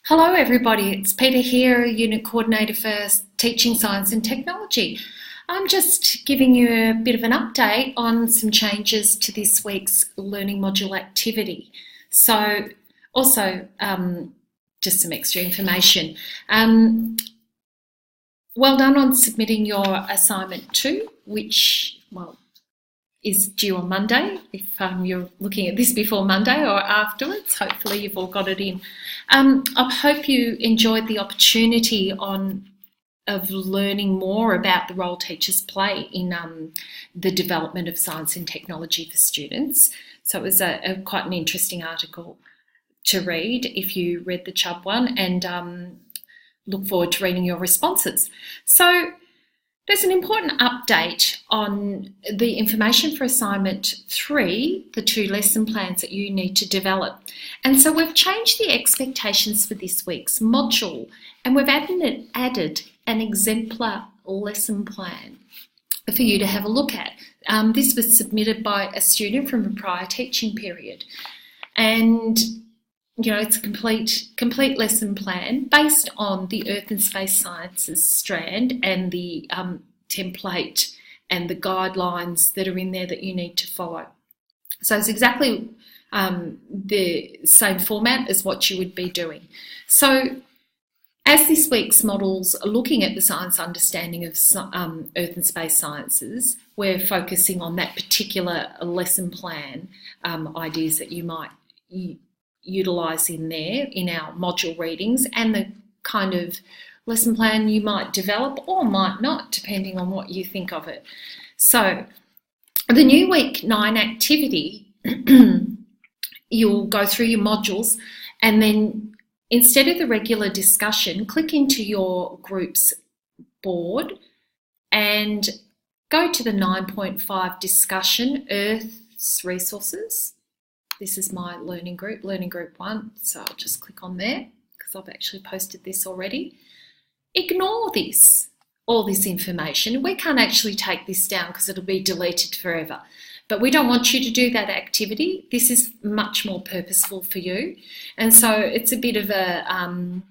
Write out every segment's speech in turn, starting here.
Hello everybody, it's Peter here, Unit Coordinator for Teaching Science and Technology. I'm just giving you a bit of an update on some changes to this week's learning module activity. So also just some extra information. Well done on submitting your assignment 2, which, is due on Monday. If you're looking at this before Monday or afterwards, hopefully you've all got it in. I hope you enjoyed the opportunity of learning more about the role teachers play in the development of science and technology for students. So it was quite an interesting article to read if you read the Chubb one, and look forward to reading your responses. So there's an important update on the information for assignment 3, the 2 lesson plans that you need to develop. And so we've changed the expectations for this week's module, and we've added an exemplar lesson plan for you to have a look at. This was submitted by a student from a prior teaching period. And it's a complete lesson plan based on the Earth and Space Sciences strand and the template and the guidelines that are in there that you need to follow. So it's exactly the same format as what you would be doing. So as this week's models are looking at the science understanding of Earth and Space Sciences, we're focusing on that particular lesson plan ideas that you might utilise in there in our module readings, and the kind of lesson plan you might develop or might not, depending on what you think of it. So the new week 9 activity, you'll go through your modules, and then instead of the regular discussion, click into your group's board and go to the 9.5 discussion, Earth's resources. This is my learning group 1, so I'll just click on there because I've actually posted this already. Ignore all this information. We can't actually take this down because it'll be deleted forever. But we don't want you to do that activity. This is much more purposeful for you. And so it's a bit of a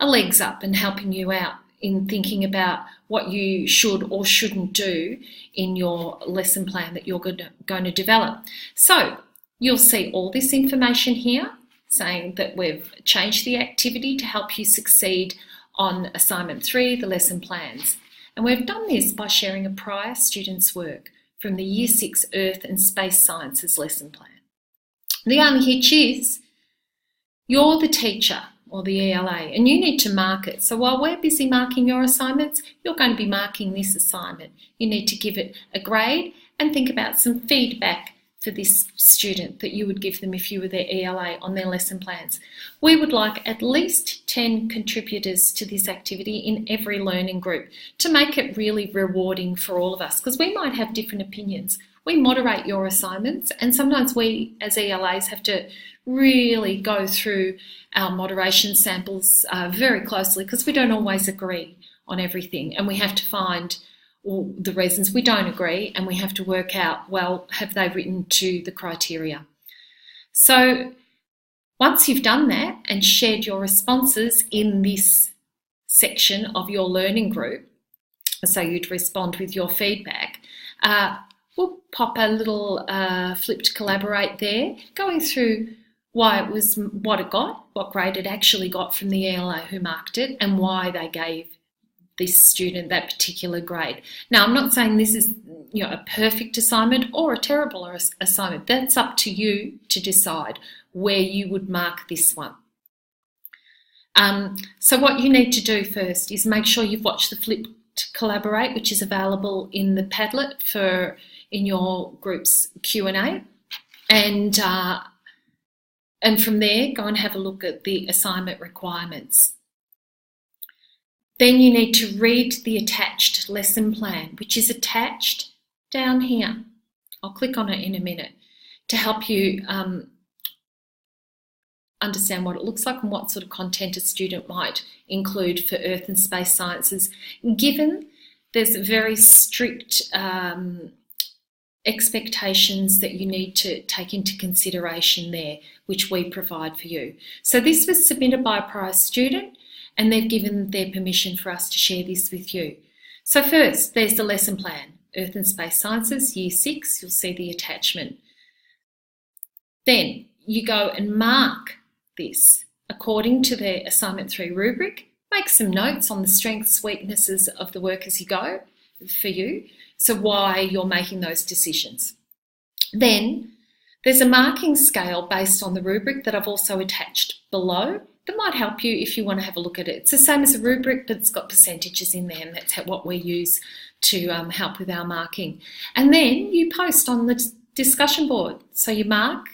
legs up and helping you out in thinking about what you should or shouldn't do in your lesson plan that you're going to develop. So you'll see all this information here saying that we've changed the activity to help you succeed on assignment 3, the lesson plans. And we've done this by sharing a prior student's work from the Year 6 Earth and Space Sciences lesson plan. The only hitch is you're the teacher or the ELA, and you need to mark it. So while we're busy marking your assignments, you're going to be marking this assignment. You need to give it a grade and think about some feedback for this student that you would give them if you were their ELA on their lesson plans. We would like at least 10 contributors to this activity in every learning group to make it really rewarding for all of us, because we might have different opinions. We moderate your assignments, and sometimes we as ELAs have to really go through our moderation samples very closely because we don't always agree on everything, and we have to find all the reasons we don't agree, and we have to work out, well, have they written to the criteria? So once you've done that and shared your responses in this section of your learning group, so you'd respond with your feedback, we'll pop a little flip to collaborate there, going through why it was what it got, what grade it actually got from the ELA who marked it, and why they gave this student that particular grade. Now, I'm not saying this is a perfect assignment or a terrible assignment. That's up to you to decide where you would mark this one. So what you need to do first is make sure you've watched the Flip to Collaborate, which is available in the Padlet in your group's Q&A, and from there go and have a look at the assignment requirements. Then you need to read the attached lesson plan, which is attached down here. I'll click on it in a minute to help you understand what it looks like and what sort of content a student might include for Earth and Space Sciences, given there's very strict expectations that you need to take into consideration there, which we provide for you. So this was submitted by a prior student, and they've given their permission for us to share this with you. So first, there's the lesson plan, Earth and Space Sciences, Year 6, you'll see the attachment. Then you go and mark this according to the Assignment 3 rubric. Make some notes on the strengths, weaknesses of the work as you go for you, so why you're making those decisions. Then there's a marking scale based on the rubric that I've also attached below that might help you if you want to have a look at it. It's the same as a rubric, but it's got percentages in there, and that's what we use to help with our marking. And then you post on the discussion board. So you mark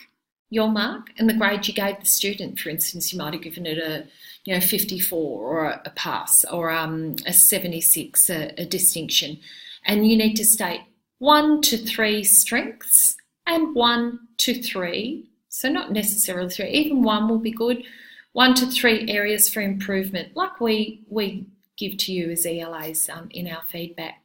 your mark and the grade you gave the student. For instance, you might have given it a 54 or a pass, or a 76, a distinction. And you need to state 1 to 3 strengths and 1 to 3, so not necessarily 3, even 1 will be good, 1 to 3 areas for improvement, like we give to you as ELAs in our feedback,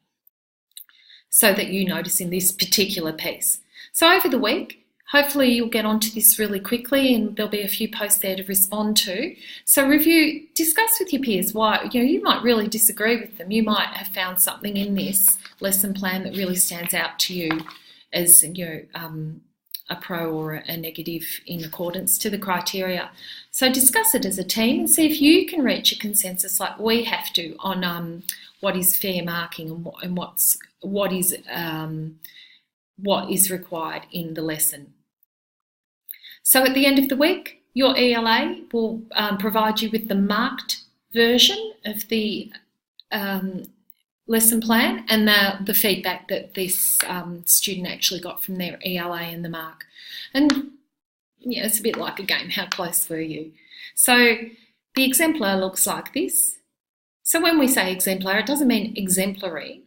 so that you notice in this particular piece. So over the week, hopefully you'll get onto this really quickly, and there'll be a few posts there to respond to. So review, discuss with your peers why, you might really disagree with them. You might have found something in this lesson plan that really stands out to you as, a pro or a negative in accordance to the criteria. So discuss it as a team and see if you can reach a consensus like we have to on what is fair marking and what is required in the lesson. So at the end of the week, your ELA will provide you with the marked version of the lesson plan and the feedback that this student actually got from their ELA and the mark. And it's a bit like a game, how close were you? So the exemplar looks like this. So when we say exemplar, it doesn't mean exemplary.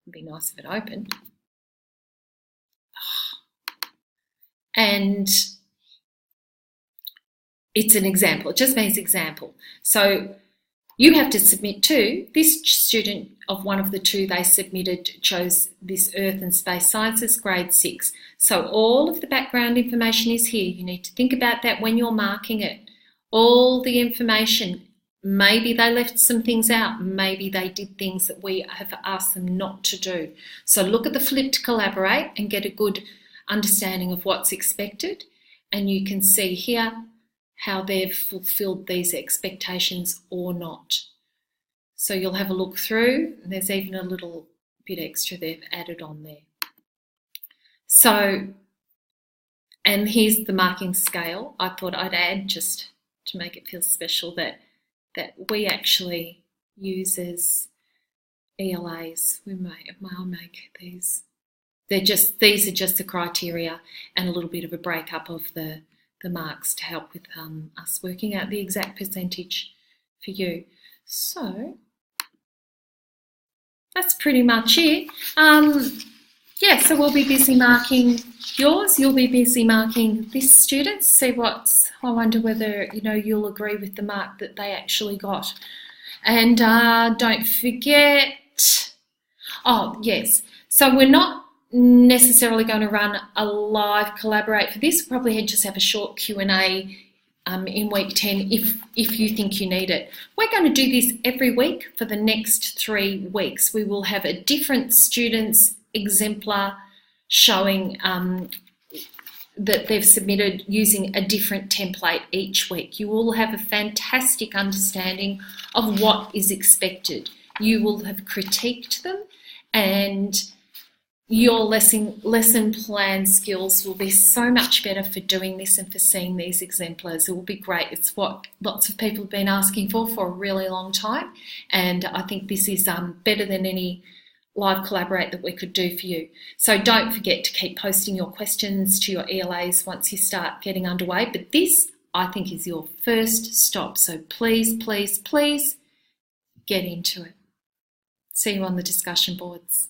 It'd be nice if it opened. And it's an example, it just means example. So you have to submit to, this student of one of the two they submitted chose this Earth and Space Sciences, grade 6. So all of the background information is here. You need to think about that when you're marking it. All the information, maybe they left some things out, maybe they did things that we have asked them not to do. So look at the flip to collaborate and get a good understanding of what's expected, and you can see here how they've fulfilled these expectations or not. So you'll have a look through, and there's even a little bit extra they've added on there. So, and here's the marking scale. I thought I'd add, just to make it feel special, that we actually use as ELAs. I'll make these. These are just the criteria and a little bit of a breakup of the marks to help with us working out the exact percentage for you. So that's pretty much it. So we'll be busy marking yours. You'll be busy marking this student. See I wonder whether you'll agree with the mark that they actually got. And don't forget. Oh yes. So we're not necessarily going to run a live collaborate for this. We'll probably just have a short Q&A in week 10 if you think you need it. We're going to do this every week for the next 3 weeks. We will have a different student's exemplar showing that they've submitted using a different template each week. You will have a fantastic understanding of what is expected. You will have critiqued them, and your lesson plan skills will be so much better for doing this and for seeing these exemplars. It will be great. It's what lots of people have been asking for a really long time, and I think this is better than any live collaborate that we could do for you. So don't forget to keep posting your questions to your ELAs once you start getting underway, but this I think is your first stop, so please, please, please get into it. See you on the discussion boards.